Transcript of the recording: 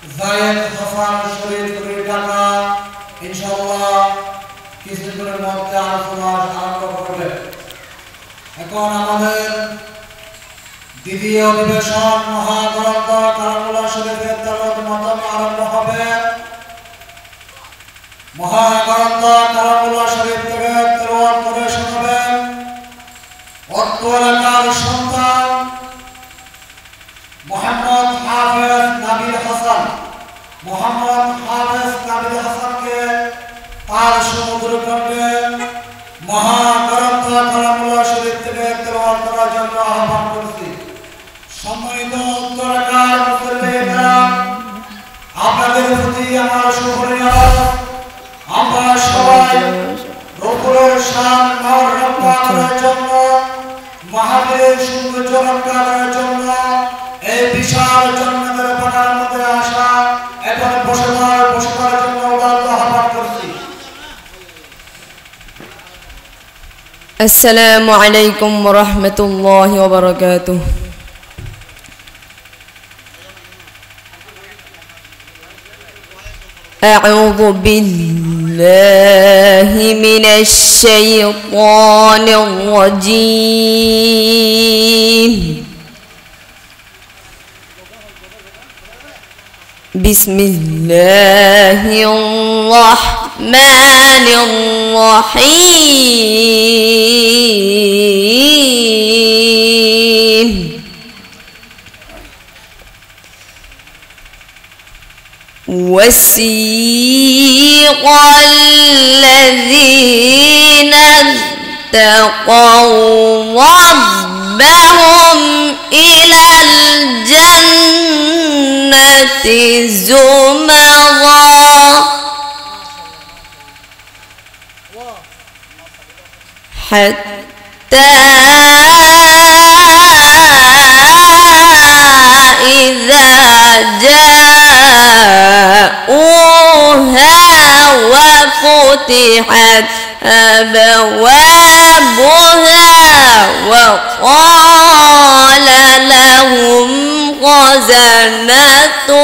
জায়েদ হাসান শরীফ কোটি টাকা ইনশাআল্লাহ কিছুদিনের মধ্যে আলোচনা আরম্ভ করবে। এখন আমাদের দ্বিতীয় অধিবেশন মহাগ্রন্থ কালামুল্লাহ শরীফের তেলাওয়াত মাধ্যমে আরম্ভ হবে। মহাগ্রন্থ কালামুল্লাহ শরীফ থেকে তেলাওয়াত করে শোনাবেন অত্র এলাকার সন্তান মোহাম্মদ হাফেজ নাবিল হাসান। মোহাম্মদ হাফেজ নাবিল হাসানকে তার সমুদ্র কণ্ঠে মহাগ্রন্থ কালামুল্লাহ শরীফ থেকে তেলাওয়াত করার জন্য আহ্বান করছি। সম্মানিত উত্তরাকার মুসল্লিরা, আপনাদের প্রতি আমার শুকরিয়া। আমরা সবাই রব্বুল শান রক্ষা করার জন্য, মাহফিলের সৌন্দর্য রক্ষা করার জন্য, এই বিশাল জান্নাতের বাগানের মধ্যে আসা এবং বসে করার জন্য আহ্বান করছি। আসসালামু আলাইকুম ওয়া রাহমাতুল্লাহি ওয়া বারাকাতুহু। أعوذ بالله من الشيطان الرجيم. بسم الله الرحمن الرحيم. وسيق الذين اتقوا ربهم إلى الجنة زمرا حتى إذا جاءوها وفتحت أبوابها وقال لهم خزنتها